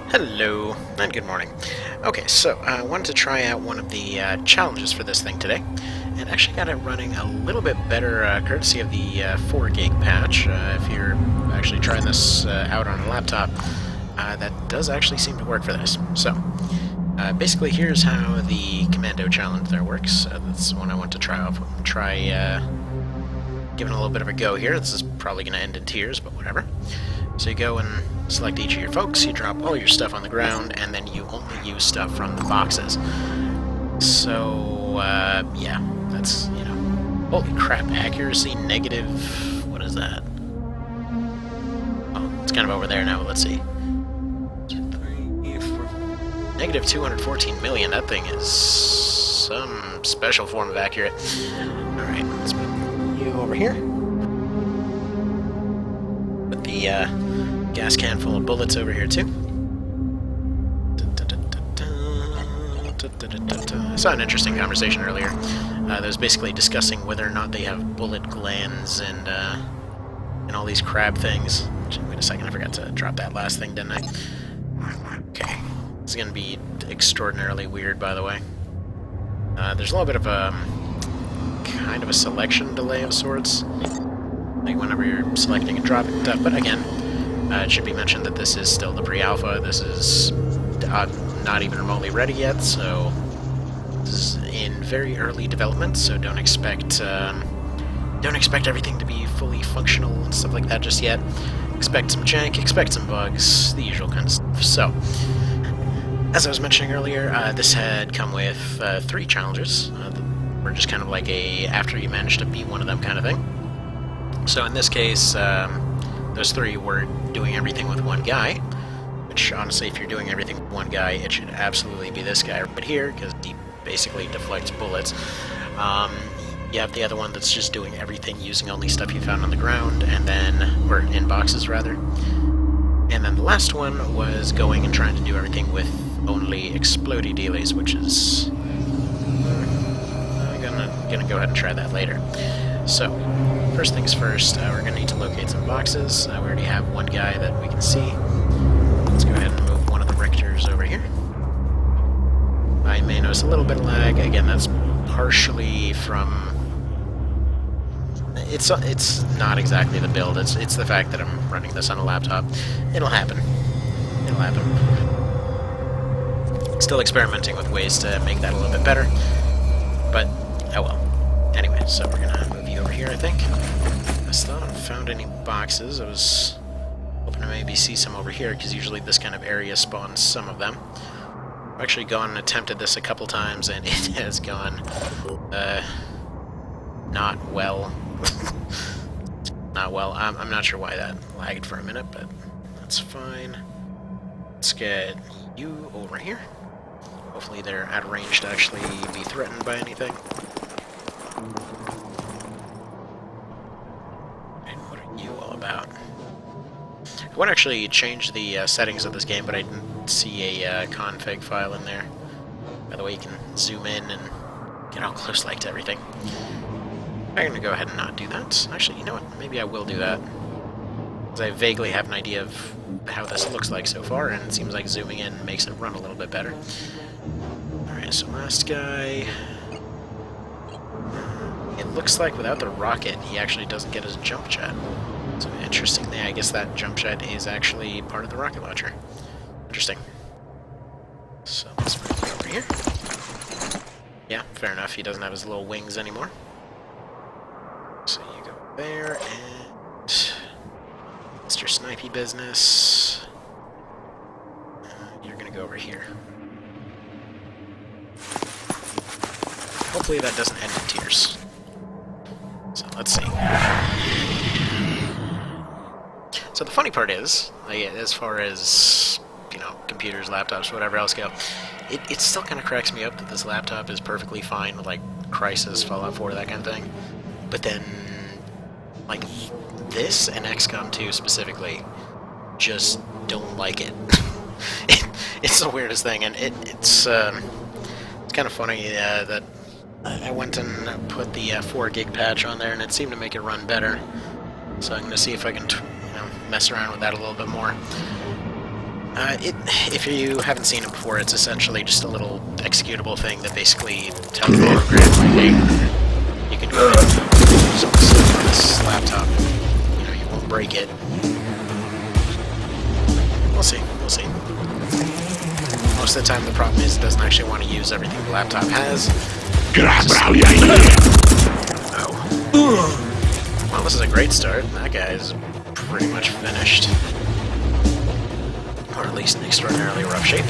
Hello, and good morning. Okay, so I wanted to try out one of the challenges for this thing today, and actually got it running a little bit better courtesy of the 4 gig patch. If you're actually trying this out on a laptop, that does actually seem to work for this. So, basically here's how the Commando challenge there works. That's the one I want to try off. Giving a little bit of a go here. This is probably going to end in tears, but whatever. So you go and select each of your folks, you drop all your stuff on the ground, and then you only use stuff from the boxes. So, yeah, that's, holy crap, accuracy negative, what is that? Oh, it's kind of over there now, let's see. 2, 3, 4, negative 214 million, that thing is some special form of accurate. Alright, let's put you over here. Put the, gas can full of bullets over here too. I saw an interesting conversation earlier that was basically discussing whether or not they have bullet glands and all these crab things. Wait a second, I forgot to drop that last thing, didn't I? Okay, this is going to be extraordinarily weird, by the way. There's a little bit of a kind of a selection delay of sorts, like whenever you're selecting and dropping stuff, but again, it should be mentioned that this is still the pre-alpha. This is not even remotely ready yet, so this is in very early development. So don't expect everything to be fully functional and stuff like that just yet. Expect some jank, expect some bugs, the usual kind of stuff. So, as I was mentioning earlier, this had come with 3 challenges. We're just kind of like a after you manage to beat one of them kind of thing. So in this case, those 3 were doing everything with one guy, which honestly, if you're doing everything with one guy, it should absolutely be this guy right here, because he basically deflects bullets. You have the other one that's just doing everything using only stuff you found on the ground, and then, or in boxes rather. And then the last one was going and trying to do everything with only explodey dealies, which is... I'm gonna go ahead and try that later. So, first things first, we're going to need to locate some boxes. We already have one guy that we can see. Let's go ahead and move one of the Richters over here. I may notice a little bit of lag. Again, that's partially from... It's not exactly the build, it's the fact that I'm running this on a laptop. It'll happen. It'll happen. Still experimenting with ways to make that a little bit better, but oh well. Anyway, so we're gonna move you over here, I think. I still haven't found any boxes. I was hoping to maybe see some over here, because usually this kind of area spawns some of them. I've actually gone and attempted this a couple times, and it has gone, not well. Not well. I'm not sure why that lagged for a minute, but that's fine. Let's get you over here. Hopefully they're out of range to actually be threatened by anything. And what are you all about? I want to actually change the settings of this game, but I didn't see a config file in there. By the way, you can zoom in and get all close like to everything. I'm going to go ahead and not do that. Actually, you know what? Maybe I will do that. Because I vaguely have an idea of how this looks like so far, and it seems like zooming in makes it run a little bit better. Alright, so last guy... It looks like without the rocket, he actually doesn't get his jump jet. So interestingly, I guess that jump jet is actually part of the rocket launcher. Interesting. So let's move it over here. Yeah, fair enough. He doesn't have his little wings anymore. So you go there, and Mr. Snipey business. You're gonna go over here. Hopefully that doesn't end in tears. So let's see. So the funny part is, like, as far as, computers, laptops, whatever else go, it still kind of cracks me up that this laptop is perfectly fine with, like, Crysis, Fallout 4, that kind of thing. But then, like, this and XCOM 2 specifically just don't like it. It's the weirdest thing, and it's kind of funny that I went and put the 4 gig patch on there, and it seemed to make it run better. So I'm going to see if I can mess around with that a little bit more. If you haven't seen it before, it's essentially just a little executable thing that basically tells the program, like, hey, you can go ahead and do some stuff on this laptop. You know, you won't break it. We'll see. We'll see. Most of the time, the problem is it doesn't actually want to use everything the laptop has. Oh. Well, this is a great start. That guy is pretty much finished. Or at least in extraordinarily rough shape.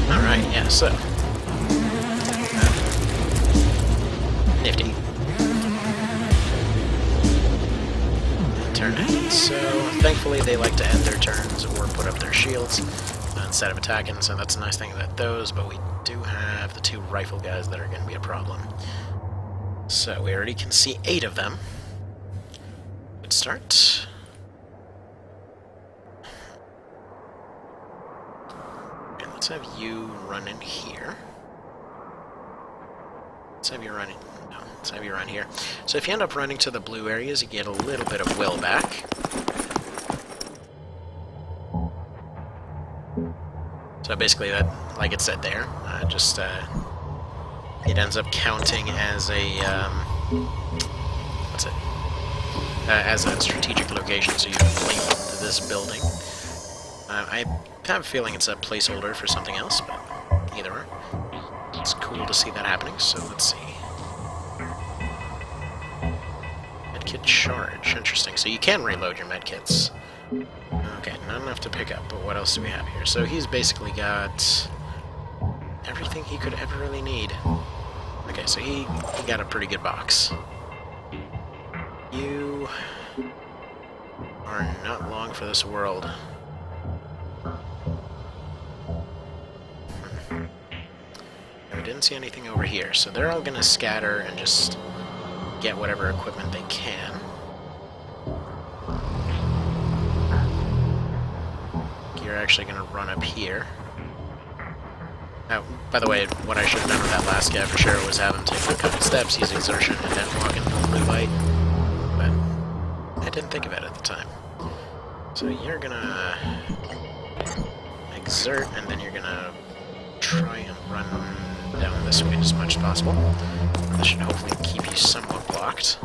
Alright, yeah, so. Nifty. Turn it. So, thankfully they like to end their turns or put up their shields instead of attacking, so that's a nice thing about those, but we do have the 2 rifle guys that are going to be a problem. So, we already can see 8 of them. Good start. And let's have you run in here. Let's have you run in. No, let's have you run here. So if you end up running to the blue areas, you get a little bit of will back. So basically, that, like it said there, it ends up counting as a as a strategic location. So you link to this building. I have a feeling it's a placeholder for something else, but either way, it's cool to see that happening. So let's see. Medkit charge, interesting. So you can reload your medkits. Okay, not enough to pick up, but what else do we have here? So he's basically got everything he could ever really need. Okay, so he got a pretty good box. You are not long for this world. I didn't see anything over here, so they're all gonna scatter and just get whatever equipment they can. You're actually gonna run up here. Now, by the way, what I should have done with that last guy for sure was have him take a couple steps, use exertion, and then walk into the blue light. But I didn't think of it at the time. So you're gonna exert, and then you're gonna try and run down this way as much as possible. That should hopefully keep you somewhat blocked.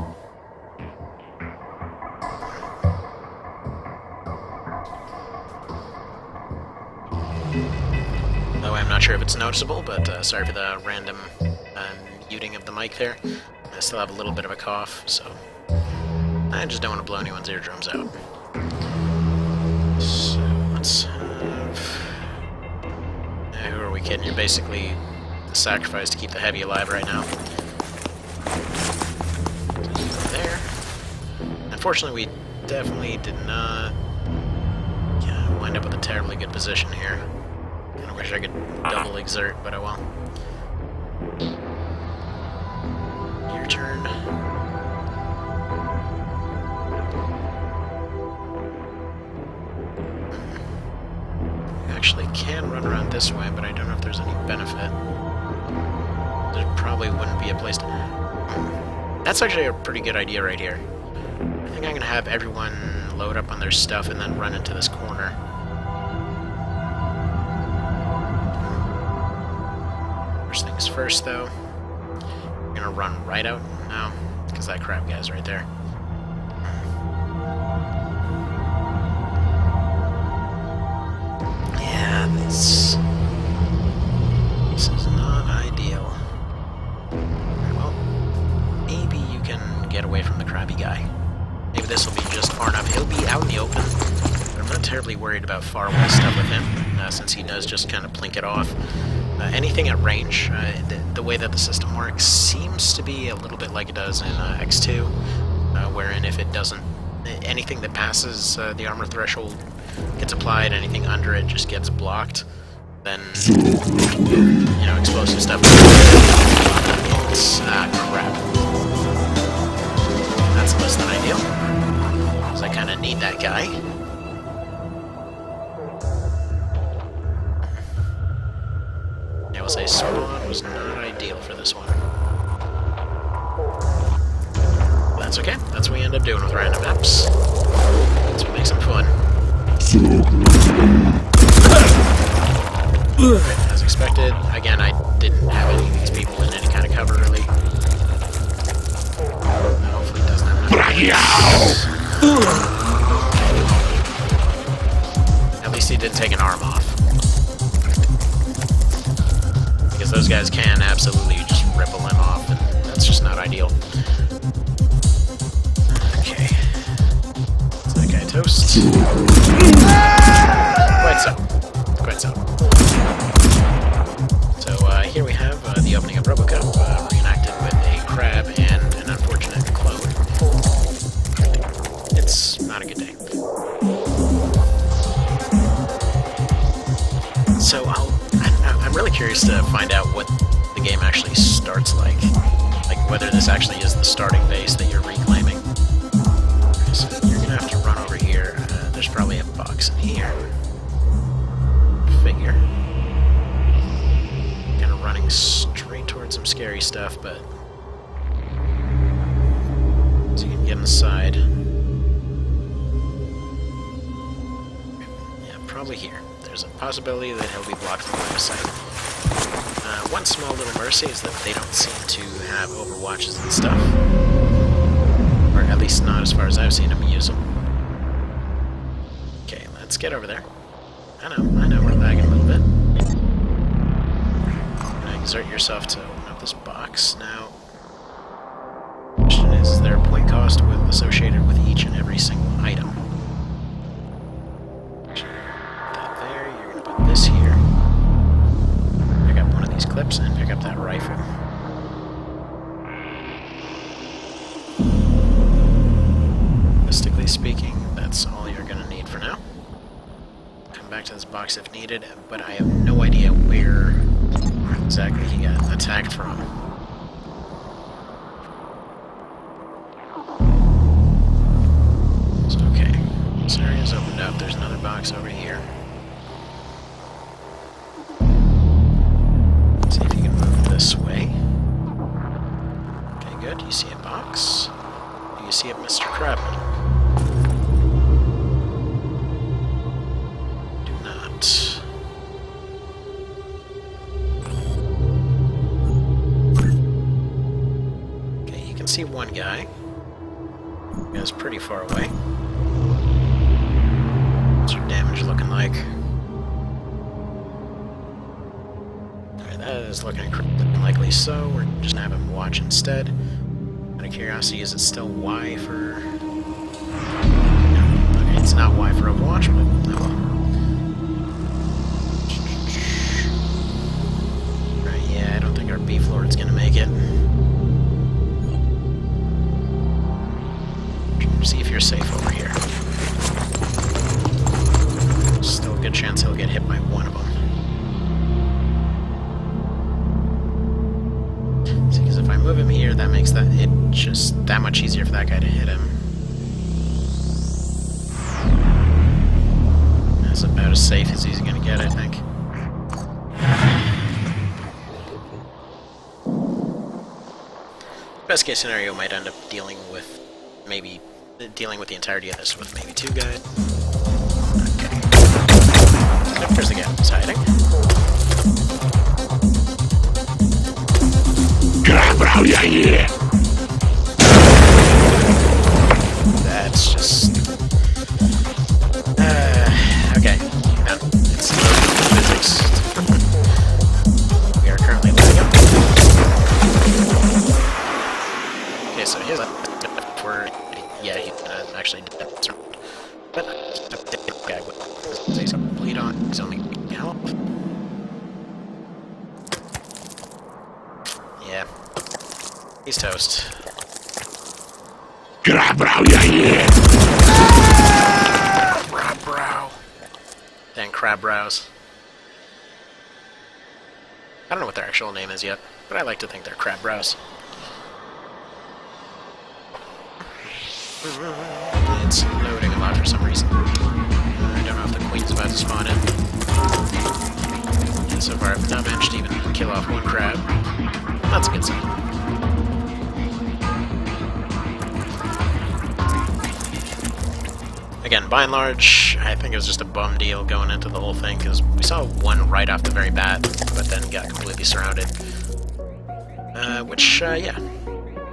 Though I'm not sure if it's noticeable, but sorry for the random muting of the mic there. I still have a little bit of a cough, so I just don't want to blow anyone's eardrums out. So let's have... who are we kidding? You're basically the sacrifice to keep the heavy alive right now. There. Unfortunately, we definitely did not wind up with a terribly good position here. I wish I could double exert, but I won't. Your turn. You actually can run around this way, but I don't know if there's any benefit. There probably wouldn't be a place to... That's actually a pretty good idea right here. I think I'm going to have everyone load up on their stuff and then run into this corner. First things first, though. I'm gonna run right out now, because that crab guy's right there. Yeah, this is not ideal. Well, maybe you can get away from the crabby guy. Maybe this will be just far enough. He'll be out in the open, but I'm not terribly worried about far away stuff with him, since he does just kind of plink it off. Anything at range, the way that the system works seems to be a little bit like it does in X2, wherein if it doesn't, anything that passes the armor threshold gets applied, anything under it just gets blocked, then, you know, explosive stuff. It's, crap. That's less than ideal, because I kind of need that guy. I will say spawn was not ideal for this one. That's okay. That's what we end up doing with random maps. As expected. Again, I didn't have any of these people in any kind of cover, really. Hopefully it doesn't have enough. At least he didn't take an arm off. Because those guys can absolutely just ripple him off, and that's just not ideal. Okay. Is that guy toast? Quite so. Quite so. So here we have the opening of RoboCop, reenacted with a crab and an unfortunate clone. It's not a good day. So I'm really curious to find out what the game actually starts like. Like whether this actually is the starting base that you're reclaiming. So you're gonna have to run over here. There's probably a box in here. Figure. Kind of running straight towards some scary stuff, but so you can get inside. Yeah, probably here. There's a possibility that he'll be blocked from line of sight. One small little mercy is that they don't seem to have overwatches and stuff. Or at least not as far as I've seen them use them. Okay, let's get over there. I know, we're lagging a little bit. Gonna exert yourself to open up this box. Now, the question is there a point cost associated with each and every single item? This here. Pick up one of these clips and pick up that rifle. Realistically speaking, that's all you're going to need for now. Come back to this box if needed, but I have no idea where exactly he got attacked from. So, okay. This area's opened up. There's another box over here. This way. Okay, good. You see a box? Do you see it, Mr. Crabman? Do not. Okay, you can see one guy. He is pretty far away. What's your damage looking like? That is looking likely so. We're just gonna have him watch instead. Out of curiosity, is it still Y for... No. Okay, it's not Y for Overwatch, but oh well. Right, yeah, I don't think our Beef Lord's gonna make it. See if you're safe over here. Still a good chance he'll get hit by one of them. Because if I move him here, that makes it just that much easier for that guy to hit him. That's about as safe as he's gonna get, I think. Best case scenario might end up dealing with the entirety of this with maybe two guys. Okay. Nope, there's the guy who's hiding. That's just... okay. No, it's physics. We are currently looking up. Okay, so here's for... yeah, he actually did that. But the guy with he's bleed on, he's only help. Yeah. He's toast. Crab brow. Dang crab brows. I don't know what their actual name is yet, but I like to think they're crab brows. It's loading a lot for some reason. I don't know if the queen's about to spawn in. And so far I've not managed to even kill off one crab. That's a good sign. Again, by and large, I think it was just a bum deal going into the whole thing, because we saw one right off the very bat, but then got completely surrounded. Yeah.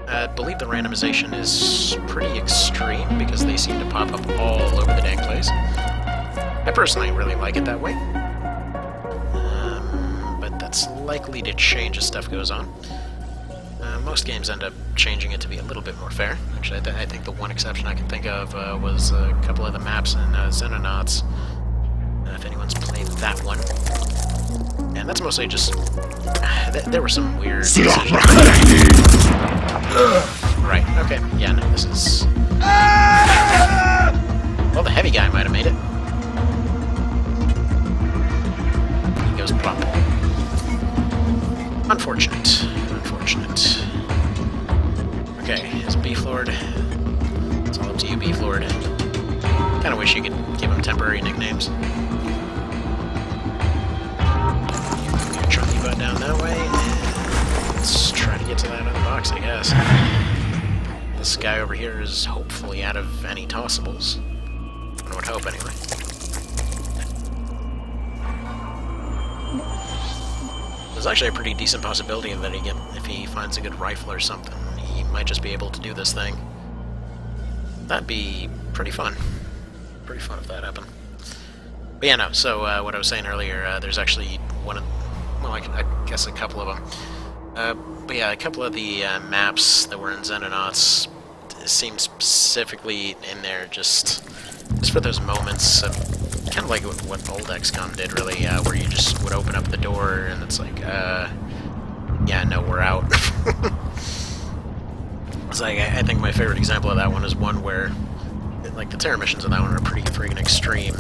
I believe the randomization is pretty extreme, because they seem to pop up all over the dang place. I personally really like it that way. But that's likely to change as stuff goes on. Most games end up changing it to be a little bit more fair, which I think the one exception I can think of was a couple of the maps in Xenonauts, if anyone's played that one. And that's mostly just... there were some weird decisions. Right, okay, yeah, no, this is... Well, the heavy guy might have made it. He goes plump. Unfortunate. Okay, is Beef Lord? It's all up to you, Beef Lord. Kinda wish you could give him temporary nicknames. Chunky butt down that way, and let's try to get to that other box, I guess. This guy over here is hopefully out of any tossables. I would hope, anyway. There's actually a pretty decent possibility that if he finds a good rifle or something, he might just be able to do this thing. That'd be pretty fun. Pretty fun if that happened. But yeah, no, so what I was saying earlier, there's actually one of... Well, I guess a couple of them. But yeah, a couple of the maps that were in Xenonauts seemed specifically in there just for those moments of... Kind of like what old XCOM did, really, where you just would open up the door and it's like, yeah, no, we're out. It's like, I think my favorite example of that one is one where, like, the terror missions in that one are pretty freaking extreme.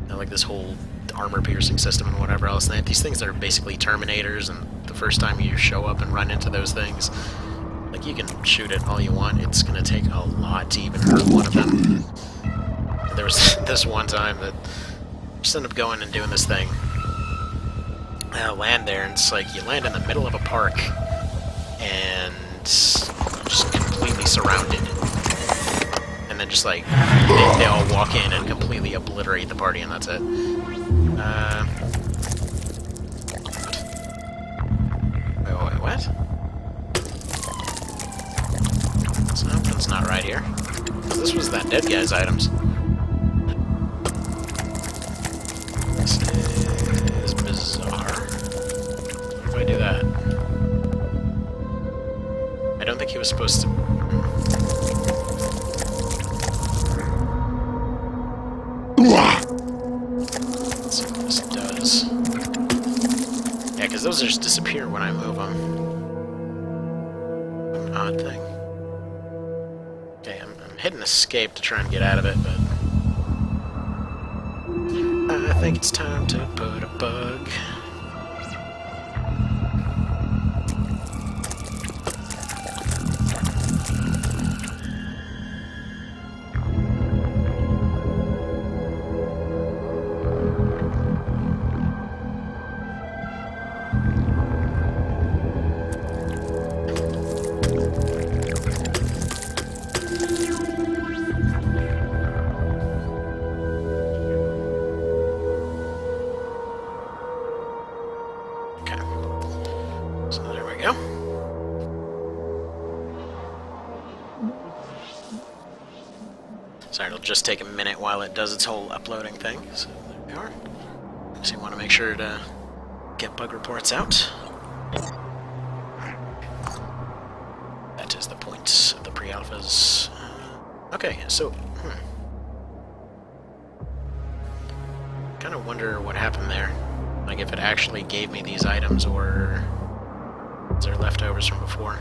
You know, like this whole armor-piercing system and whatever else. And these things that are basically Terminators, and the first time you show up and run into those things, like, you can shoot it all you want, it's gonna take a lot to even hurt one of them. There was this one time that just ended up going and doing this thing. I land there, and it's like you land in the middle of a park and just completely surrounded. And then just like they all walk in and completely obliterate the party, and that's it. Wait, what? Something's not right here. This was that dead guy's items. This is bizarre. Why do I do that? I don't think he was supposed to... Let's see what this does. Yeah, because those just disappear when I move them. An odd thing. Okay, I'm hitting escape to try and get out of it, but... I think it's time to put a bug. Sorry, it'll just take a minute while it does its whole uploading thing. So there we are. So you want to make sure to get bug reports out. That is the point of the pre-alphas. Okay, so... kind of wonder what happened there. Like if it actually gave me these items, or is there leftovers from before?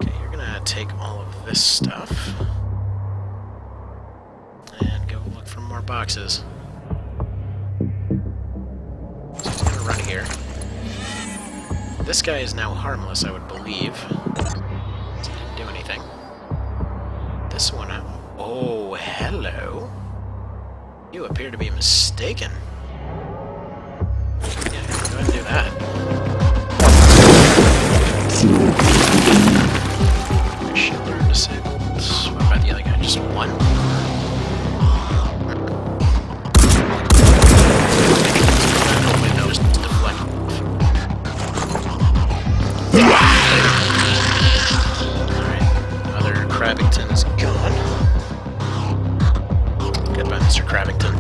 Okay, you're gonna take all of this stuff and go look for more boxes. So he's gonna run here. This guy is now harmless, I would believe. So he didn't do anything. This one, oh, hello. You appear to be mistaken. Yeah, go ahead and do that. Shield are disabled. What about the other guy? Just one? Crabbington is gone. Goodbye, Mr. Crabbington.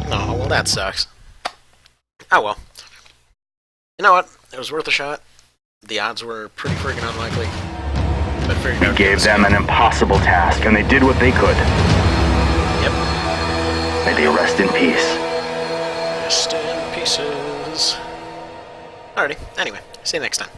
Oh, well that sucks. Oh well. You know what? It was worth a shot. The odds were pretty friggin' unlikely. But We gave them an impossible task, and they did what they could. Yep. May they rest in peace. Rest in pieces. Alrighty, anyway, see you next time.